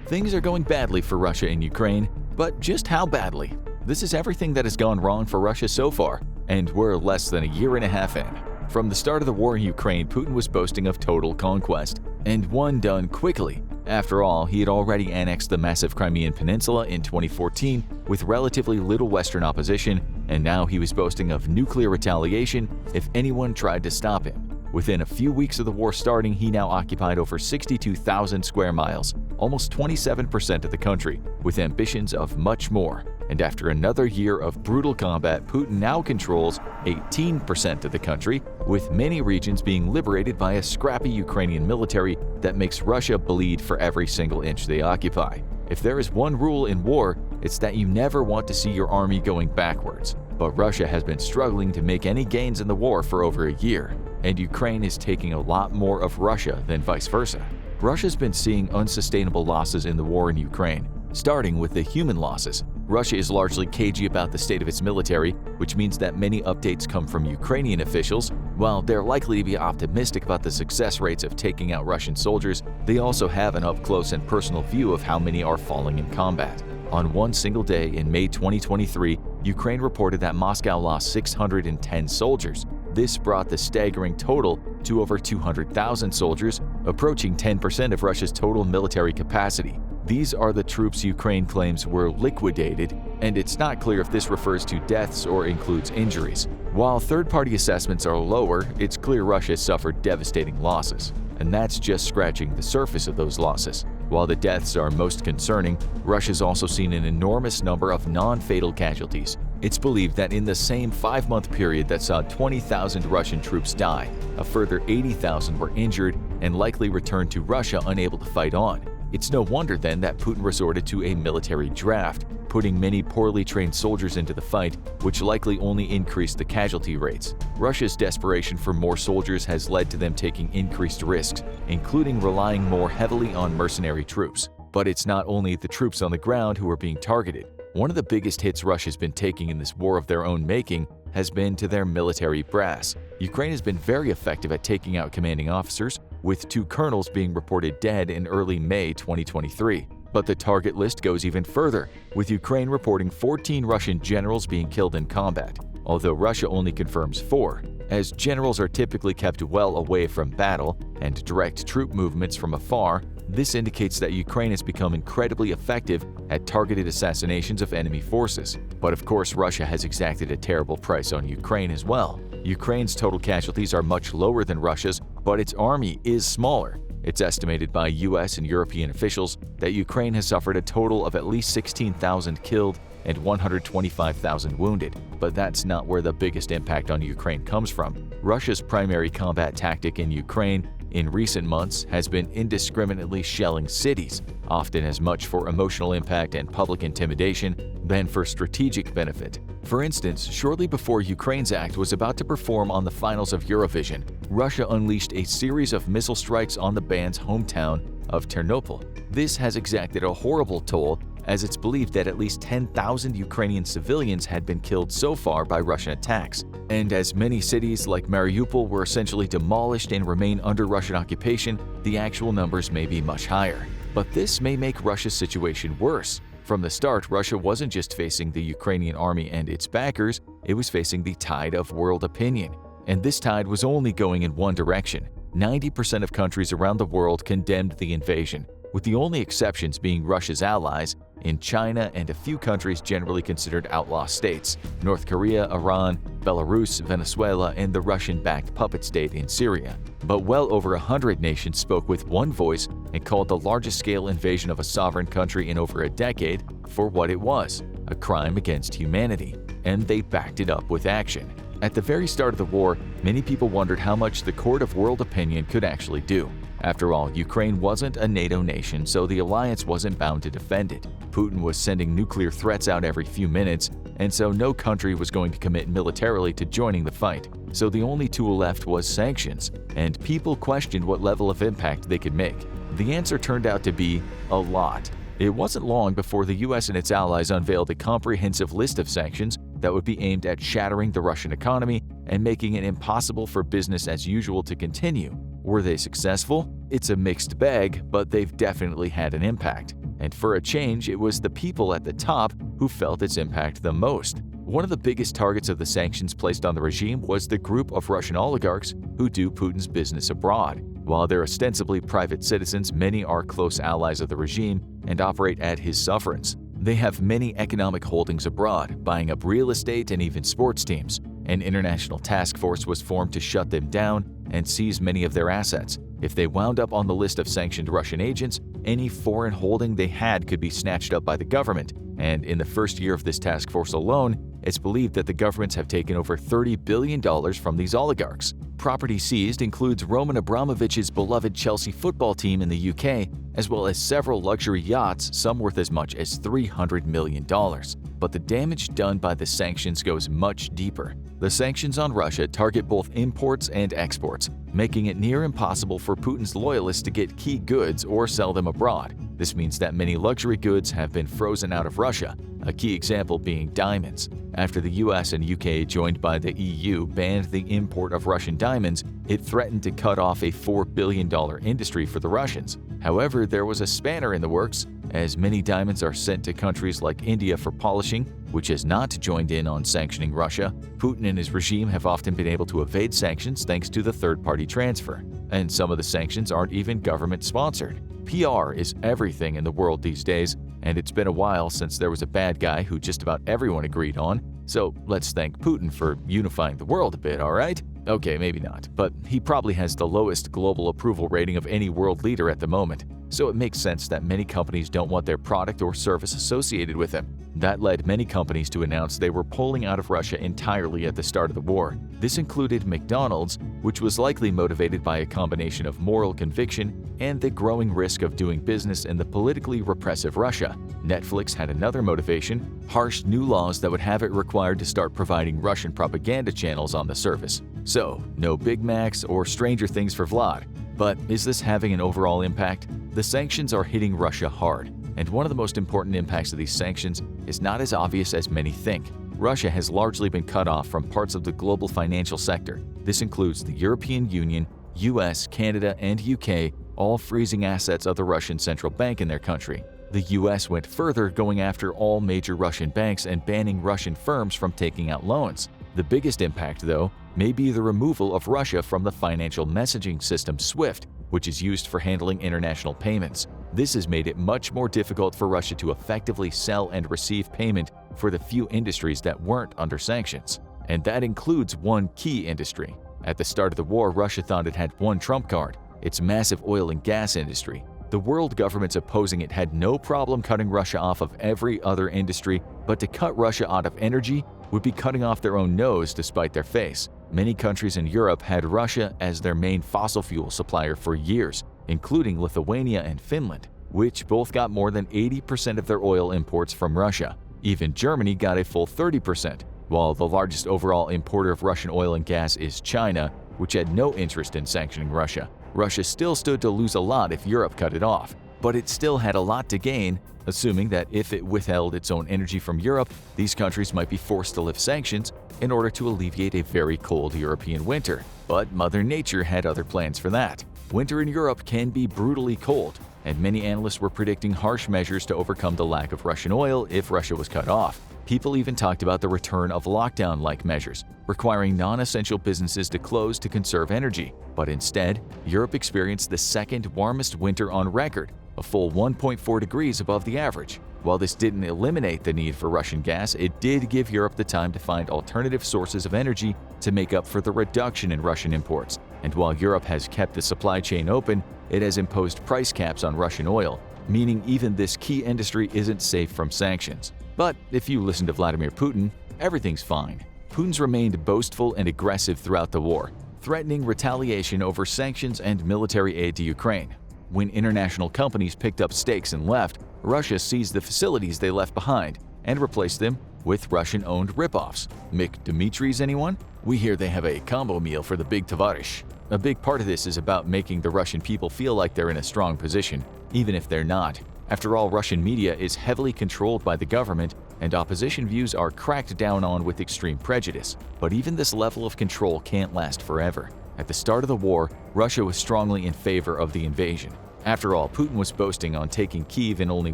Things are going badly for Russia and Ukraine, but just how badly? This is everything that has gone wrong for Russia so far, and we're less than a year and a half in. From the start of the war in Ukraine, Putin was boasting of total conquest, and one done quickly. After all, he had already annexed the massive Crimean Peninsula in 2014 with relatively little Western opposition, and now he was boasting of nuclear retaliation if anyone tried to stop him. Within a few weeks of the war starting, he now occupied over 62,000 square miles, almost 27% of the country, with ambitions of much more. And after another year of brutal combat, Putin now controls 18% of the country, with many regions being liberated by a scrappy Ukrainian military that makes Russia bleed for every single inch they occupy. If there is one rule in war, it's that you never want to see your army going backwards. But Russia has been struggling to make any gains in the war for over a year, and Ukraine is taking a lot more of Russia than vice versa. Russia's been seeing unsustainable losses in the war in Ukraine, starting with the human losses. Russia is largely cagey about the state of its military, which means that many updates come from Ukrainian officials. While they're likely to be optimistic about the success rates of taking out Russian soldiers, they also have an up-close and personal view of how many are falling in combat. On one single day in May 2023, Ukraine reported that Moscow lost 610 soldiers. This brought the staggering total to over 200,000 soldiers, approaching 10% of Russia's total military capacity. These are the troops Ukraine claims were liquidated, and it's not clear if this refers to deaths or includes injuries. While third-party assessments are lower, it's clear Russia has suffered devastating losses, and that's just scratching the surface of those losses. While the deaths are most concerning, Russia's also seen an enormous number of non-fatal casualties. It's believed that in the same 5-month period that saw 20,000 Russian troops die, a further 80,000 were injured and likely returned to Russia unable to fight on. It's no wonder then that Putin resorted to a military draft, putting many poorly trained soldiers into the fight, which likely only increased the casualty rates. Russia's desperation for more soldiers has led to them taking increased risks, including relying more heavily on mercenary troops. But it's not only the troops on the ground who are being targeted. One of the biggest hits Russia's been taking in this war of their own making has been to their military brass. Ukraine has been very effective at taking out commanding officers, with 2 colonels being reported dead in early May 2023. But the target list goes even further, with Ukraine reporting 14 Russian generals being killed in combat, although Russia only confirms 4, as generals are typically kept well away from battle and direct troop movements from afar. This indicates that Ukraine has become incredibly effective at targeted assassinations of enemy forces. But of course, Russia has exacted a terrible price on Ukraine as well. Ukraine's total casualties are much lower than Russia's, but its army is smaller. It's estimated by US and European officials that Ukraine has suffered a total of at least 16,000 killed and 125,000 wounded. But that's not where the biggest impact on Ukraine comes from. Russia's primary combat tactic in Ukraine in recent months has been indiscriminately shelling cities, often as much for emotional impact and public intimidation than for strategic benefit. For instance, shortly before Ukraine's act was about to perform on the finals of Eurovision, Russia unleashed a series of missile strikes on the band's hometown of Ternopil. This has exacted a horrible toll, as it's believed that at least 10,000 Ukrainian civilians had been killed so far by Russian attacks. And as many cities like Mariupol were essentially demolished and remain under Russian occupation, the actual numbers may be much higher. But this may make Russia's situation worse. From the start, Russia wasn't just facing the Ukrainian army and its backers, it was facing the tide of world opinion. And this tide was only going in one direction. 90% of countries around the world condemned the invasion, with the only exceptions being Russia's allies in China and a few countries generally considered outlaw states: North Korea, Iran, Belarus, Venezuela, and the Russian-backed puppet state in Syria. But well over 100 nations spoke with one voice and called the largest-scale invasion of a sovereign country in over a decade for what it was: a crime against humanity. And they backed it up with action. At the very start of the war, many people wondered how much the court of world opinion could actually do. After all, Ukraine wasn't a NATO nation, so the alliance wasn't bound to defend it. Putin was sending nuclear threats out every few minutes, and so no country was going to commit militarily to joining the fight. So the only tool left was sanctions, and people questioned what level of impact they could make. The answer turned out to be a lot. It wasn't long before the US and its allies unveiled a comprehensive list of sanctions that would be aimed at shattering the Russian economy and making it impossible for business as usual to continue. Were they successful? It's a mixed bag, but they've definitely had an impact. And for a change, it was the people at the top who felt its impact the most. One of the biggest targets of the sanctions placed on the regime was the group of Russian oligarchs who do Putin's business abroad. While they're ostensibly private citizens, many are close allies of the regime and operate at his sufferance. They have many economic holdings abroad, buying up real estate and even sports teams. An international task force was formed to shut them down and seize many of their assets. If they wound up on the list of sanctioned Russian agents, any foreign holding they had could be snatched up by the government. And in the first year of this task force alone, it's believed that the governments have taken over $30 billion from these oligarchs. Property seized includes Roman Abramovich's beloved Chelsea football team in the UK, as well as several luxury yachts, some worth as much as $300 million. But the damage done by the sanctions goes much deeper. The sanctions on Russia target both imports and exports, making it near impossible for Putin's loyalists to get key goods or sell them abroad. This means that many luxury goods have been frozen out of Russia, a key example being diamonds. After the US and UK, joined by the EU, banned the import of Russian diamonds, it threatened to cut off a $4 billion industry for the Russians. However, there was a spanner in the works, as many diamonds are sent to countries like India for polishing, which has not joined in on sanctioning Russia. Putin and his regime have often been able to evade sanctions thanks to the third-party transfer. And some of the sanctions aren't even government-sponsored. PR is everything in the world these days, and it's been a while since there was a bad guy who just about everyone agreed on. So let's thank Putin for unifying the world a bit, alright? Okay, maybe not, but he probably has the lowest global approval rating of any world leader at the moment. So it makes sense that many companies don't want their product or service associated with him. That led many companies to announce they were pulling out of Russia entirely at the start of the war. This included McDonald's, which was likely motivated by a combination of moral conviction and the growing risk of doing business in the politically repressive Russia. Netflix had another motivation: harsh new laws that would have it required to start providing Russian propaganda channels on the service. So, no Big Macs or Stranger Things for Vlad. But is this having an overall impact? The sanctions are hitting Russia hard, and one of the most important impacts of these sanctions is not as obvious as many think. Russia has largely been cut off from parts of the global financial sector. This includes the European Union, US, Canada, and UK, all freezing assets of the Russian central bank in their country. The US went further, going after all major Russian banks and banning Russian firms from taking out loans. The biggest impact, though, may be the removal of Russia from the financial messaging system SWIFT, which is used for handling international payments. This has made it much more difficult for Russia to effectively sell and receive payment for the few industries that weren't under sanctions. And that includes one key industry. At the start of the war, Russia thought it had one trump card: its massive oil and gas industry. The world governments opposing it had no problem cutting Russia off of every other industry, but to cut Russia out of energy would be cutting off their own nose to spite their face. Many countries in Europe had Russia as their main fossil fuel supplier for years, including Lithuania and Finland, which both got more than 80% of their oil imports from Russia. Even Germany got a full 30%, while the largest overall importer of Russian oil and gas is China, which had no interest in sanctioning Russia. Russia still stood to lose a lot if Europe cut it off, but it still had a lot to gain, assuming that if it withheld its own energy from Europe, these countries might be forced to lift sanctions in order to alleviate a very cold European winter. But Mother Nature had other plans for that. Winter in Europe can be brutally cold, and many analysts were predicting harsh measures to overcome the lack of Russian oil if Russia was cut off. People even talked about the return of lockdown-like measures, requiring non-essential businesses to close to conserve energy. But instead, Europe experienced the second warmest winter on record, a full 1.4 degrees above the average. While this didn't eliminate the need for Russian gas, it did give Europe the time to find alternative sources of energy to make up for the reduction in Russian imports. And while Europe has kept the supply chain open, it has imposed price caps on Russian oil, meaning even this key industry isn't safe from sanctions. But if you listen to Vladimir Putin, everything's fine. Putin's remained boastful and aggressive throughout the war, threatening retaliation over sanctions and military aid to Ukraine. When international companies picked up stakes and left, Russia seized the facilities they left behind and replaced them with Russian-owned ripoffs. McDimitri's, anyone? We hear they have a combo meal for the big Tavarish. A big part of this is about making the Russian people feel like they're in a strong position, even if they're not. After all, Russian media is heavily controlled by the government, and opposition views are cracked down on with extreme prejudice. But even this level of control can't last forever. At the start of the war, Russia was strongly in favor of the invasion. After all, Putin was boasting on taking Kyiv in only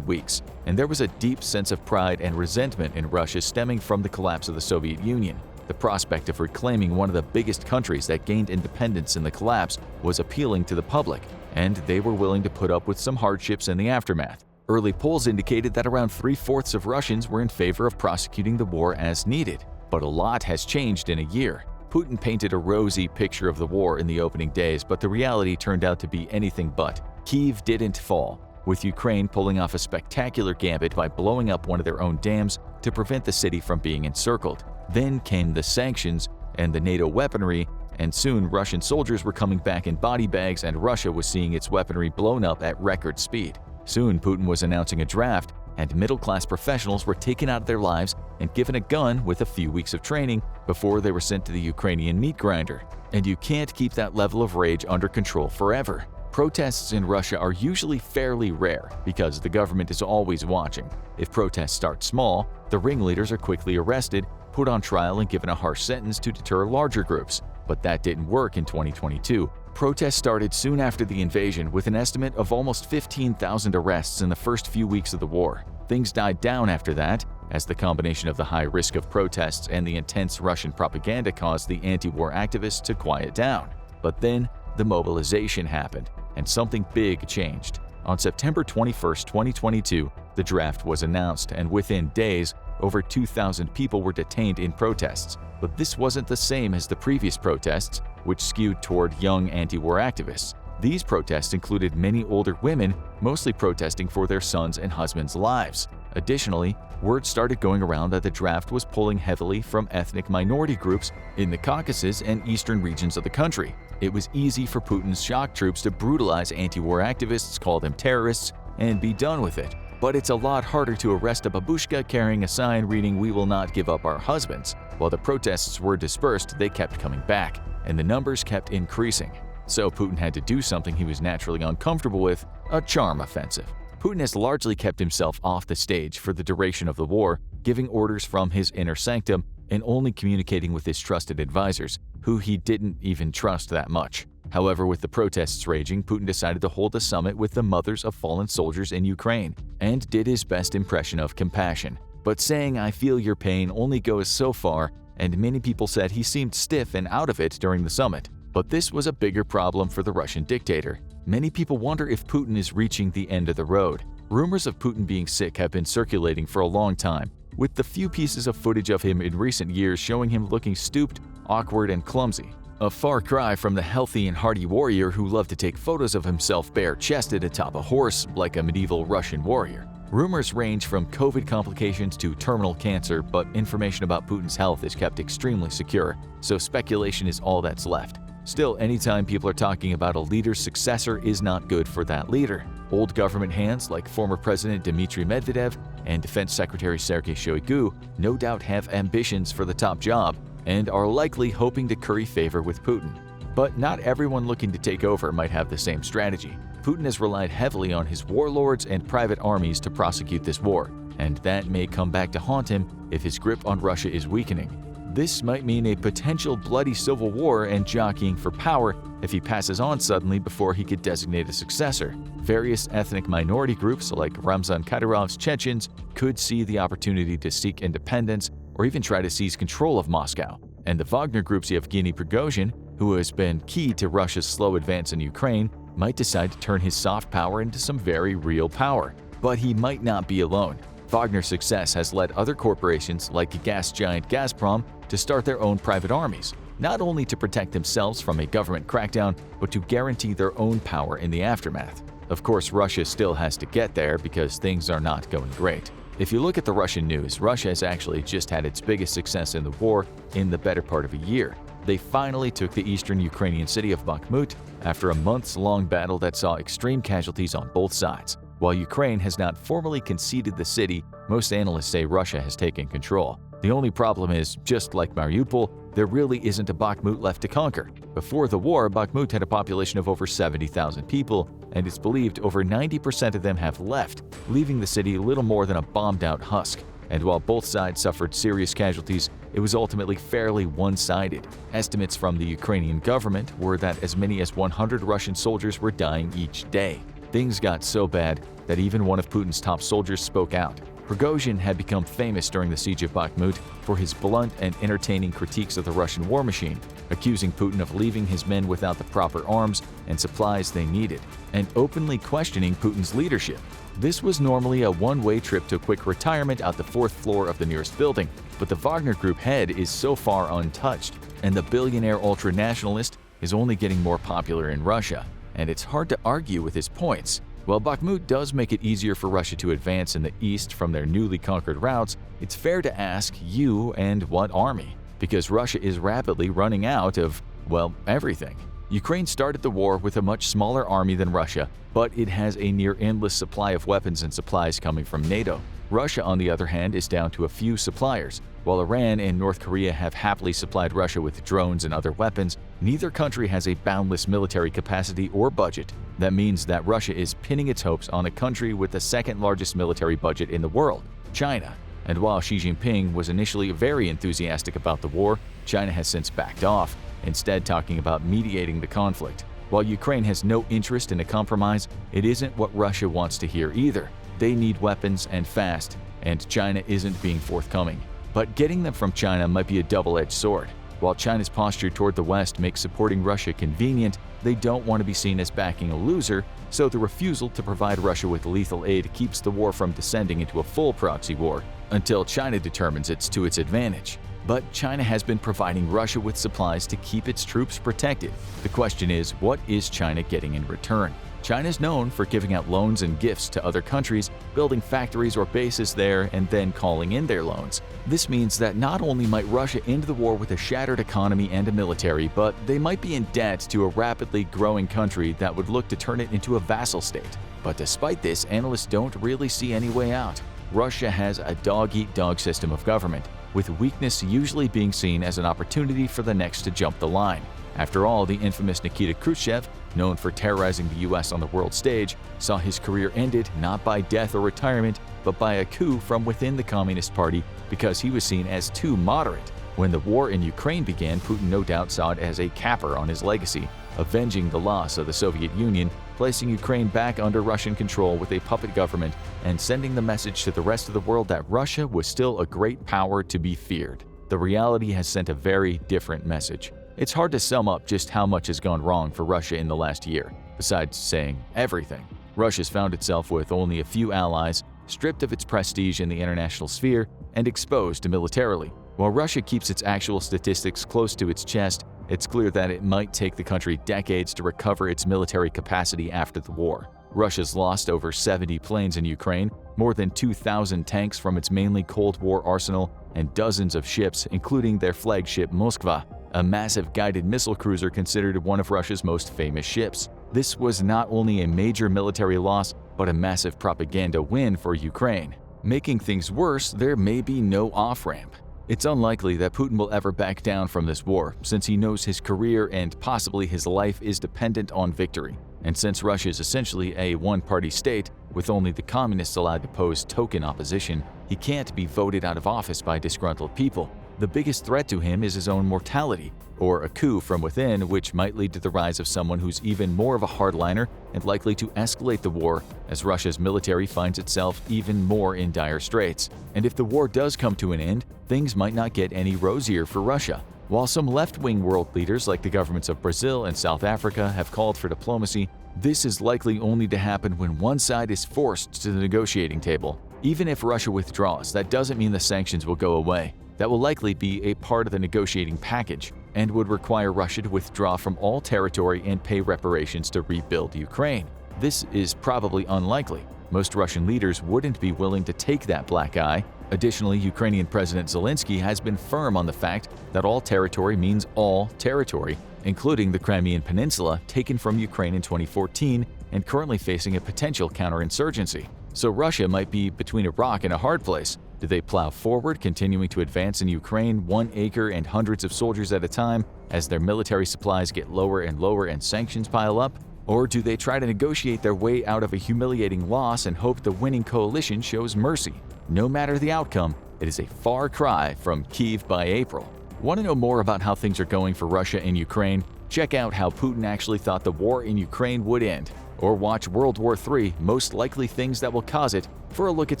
weeks, and there was a deep sense of pride and resentment in Russia stemming from the collapse of the Soviet Union. The prospect of reclaiming one of the biggest countries that gained independence in the collapse was appealing to the public, and they were willing to put up with some hardships in the aftermath. Early polls indicated that around 3/4 of Russians were in favor of prosecuting the war as needed. But a lot has changed in a year. Putin painted a rosy picture of the war in the opening days, but the reality turned out to be anything but. Kyiv didn't fall, with Ukraine pulling off a spectacular gambit by blowing up one of their own dams to prevent the city from being encircled. Then came the sanctions and the NATO weaponry, and soon Russian soldiers were coming back in body bags and Russia was seeing its weaponry blown up at record speed. Soon Putin was announcing a draft, and middle-class professionals were taken out of their lives and given a gun with a few weeks of training before they were sent to the Ukrainian meat grinder. And you can't keep that level of rage under control forever. Protests in Russia are usually fairly rare because the government is always watching. If protests start small, the ringleaders are quickly arrested, put on trial and given a harsh sentence to deter larger groups. But that didn't work in 2022. Protests started soon after the invasion with an estimate of almost 15,000 arrests in the first few weeks of the war. Things died down after that, as the combination of the high risk of protests and the intense Russian propaganda caused the anti-war activists to quiet down. But then, the mobilization happened, and something big changed. On September 21, 2022, the draft was announced, and within days, over 2,000 people were detained in protests. But this wasn't the same as the previous protests, which skewed toward young anti-war activists. These protests included many older women, mostly protesting for their sons' and husbands' lives. Additionally, word started going around that the draft was pulling heavily from ethnic minority groups in the Caucasus and eastern regions of the country. It was easy for Putin's shock troops to brutalize anti-war activists, call them terrorists, and be done with it. But it's a lot harder to arrest a babushka carrying a sign reading "We will not give up our husbands." While the protests were dispersed, they kept coming back, and the numbers kept increasing. So Putin had to do something he was naturally uncomfortable with, a charm offensive. Putin has largely kept himself off the stage for the duration of the war, giving orders from his inner sanctum and only communicating with his trusted advisors, who he didn't even trust that much. However, with the protests raging, Putin decided to hold a summit with the mothers of fallen soldiers in Ukraine and did his best impression of compassion. But saying "I feel your pain" only goes so far, and many people said he seemed stiff and out of it during the summit. But this was a bigger problem for the Russian dictator. Many people wonder if Putin is reaching the end of the road. Rumors of Putin being sick have been circulating for a long time, with the few pieces of footage of him in recent years showing him looking stooped, awkward, and clumsy. A far cry from the healthy and hardy warrior who loved to take photos of himself bare-chested atop a horse like a medieval Russian warrior. Rumors range from COVID complications to terminal cancer, but information about Putin's health is kept extremely secure, so speculation is all that's left. Still, anytime people are talking about a leader's successor is not good for that leader. Old government hands like former President Dmitry Medvedev and Defense Secretary Sergei Shoigu no doubt have ambitions for the top job and are likely hoping to curry favor with Putin. But not everyone looking to take over might have the same strategy. Putin has relied heavily on his warlords and private armies to prosecute this war, and that may come back to haunt him if his grip on Russia is weakening. This might mean a potential bloody civil war and jockeying for power if he passes on suddenly before he could designate a successor. Various ethnic minority groups like Ramzan Kadyrov's Chechens could see the opportunity to seek independence or even try to seize control of Moscow. And the Wagner Group's Yevgeny Prigozhin, who has been key to Russia's slow advance in Ukraine, might decide to turn his soft power into some very real power. But he might not be alone. Wagner's success has led other corporations like gas giant Gazprom to start their own private armies, not only to protect themselves from a government crackdown, but to guarantee their own power in the aftermath. Of course, Russia still has to get there because things are not going great. If you look at the Russian news, Russia has actually just had its biggest success in the war in the better part of a year. They finally took the eastern Ukrainian city of Bakhmut after a months-long battle that saw extreme casualties on both sides. While Ukraine has not formally conceded the city, most analysts say Russia has taken control. The only problem is, just like Mariupol, there really isn't a Bakhmut left to conquer. Before the war, Bakhmut had a population of over 70,000 people, and it's believed over 90% of them have left, leaving the city little more than a bombed-out husk. And while both sides suffered serious casualties, it was ultimately fairly one-sided. Estimates from the Ukrainian government were that as many as 100 Russian soldiers were dying each day. Things got so bad that even one of Putin's top soldiers spoke out. Prigozhin had become famous during the siege of Bakhmut for his blunt and entertaining critiques of the Russian war machine, accusing Putin of leaving his men without the proper arms and supplies they needed, and openly questioning Putin's leadership. This was normally a one-way trip to a quick retirement out the fourth floor of the nearest building, but the Wagner Group head is so far untouched, and the billionaire ultra-nationalist is only getting more popular in Russia, and it's hard to argue with his points. While Bakhmut does make it easier for Russia to advance in the east from their newly conquered routes, it's fair to ask you and what army, because Russia is rapidly running out of, well, everything. Ukraine started the war with a much smaller army than Russia, but it has a near-endless supply of weapons and supplies coming from NATO. Russia, on the other hand, is down to a few suppliers. While Iran and North Korea have happily supplied Russia with drones and other weapons, neither country has a boundless military capacity or budget. That means that Russia is pinning its hopes on a country with the second largest military budget in the world, China. And while Xi Jinping was initially very enthusiastic about the war, China has since backed off, instead talking about mediating the conflict. While Ukraine has no interest in a compromise, it isn't what Russia wants to hear either. They need weapons and fast, and China isn't being forthcoming. But getting them from China might be a double-edged sword. While China's posture toward the West makes supporting Russia convenient, they don't want to be seen as backing a loser, so the refusal to provide Russia with lethal aid keeps the war from descending into a full proxy war until China determines it's to its advantage. But China has been providing Russia with supplies to keep its troops protected. The question is, what is China getting in return? China is known for giving out loans and gifts to other countries, building factories or bases there, and then calling in their loans. This means that not only might Russia end the war with a shattered economy and a military, but they might be in debt to a rapidly growing country that would look to turn it into a vassal state. But despite this, analysts don't really see any way out. Russia has a dog-eat-dog system of government, with weakness usually being seen as an opportunity for the next to jump the line. After all, the infamous Nikita Khrushchev, known for terrorizing the US on the world stage, saw his career ended not by death or retirement, but by a coup from within the Communist Party because he was seen as too moderate. When the war in Ukraine began, Putin no doubt saw it as a capper on his legacy, avenging the loss of the Soviet Union, placing Ukraine back under Russian control with a puppet government, and sending the message to the rest of the world that Russia was still a great power to be feared. The reality has sent a very different message. It's hard to sum up just how much has gone wrong for Russia in the last year, besides saying everything. Russia's found itself with only a few allies, stripped of its prestige in the international sphere, and exposed militarily. While Russia keeps its actual statistics close to its chest, it's clear that it might take the country decades to recover its military capacity after the war. Russia's lost over 70 planes in Ukraine, more than 2,000 tanks from its mainly Cold War arsenal, and dozens of ships, including their flagship Moskva, a massive guided missile cruiser considered one of Russia's most famous ships. This was not only a major military loss, but a massive propaganda win for Ukraine. Making things worse, there may be no off-ramp. It's unlikely that Putin will ever back down from this war, since he knows his career and possibly his life is dependent on victory. And since Russia is essentially a one-party state, with only the communists allowed to pose token opposition, he can't be voted out of office by disgruntled people. The biggest threat to him is his own mortality, or a coup from within, which might lead to the rise of someone who's even more of a hardliner and likely to escalate the war as Russia's military finds itself even more in dire straits. And if the war does come to an end, things might not get any rosier for Russia. While some left-wing world leaders like the governments of Brazil and South Africa have called for diplomacy, this is likely only to happen when one side is forced to the negotiating table. Even if Russia withdraws, that doesn't mean the sanctions will go away. That will likely be a part of the negotiating package and would require Russia to withdraw from all territory and pay reparations to rebuild Ukraine. This is probably unlikely. Most Russian leaders wouldn't be willing to take that black eye. Additionally, Ukrainian President Zelensky has been firm on the fact that all territory means all territory, including the Crimean Peninsula taken from Ukraine in 2014 and currently facing a potential counterinsurgency. So Russia might be between a rock and a hard place. Do they plow forward, continuing to advance in Ukraine 1 acre and hundreds of soldiers at a time as their military supplies get lower and lower and sanctions pile up? Or do they try to negotiate their way out of a humiliating loss and hope the winning coalition shows mercy? No matter the outcome, it is a far cry from Kyiv by April. Want to know more about how things are going for Russia in Ukraine? Check out how Putin actually thought the war in Ukraine would end, or watch World War III: Most Likely Things That Will Cause It for a look at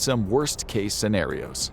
some worst-case scenarios.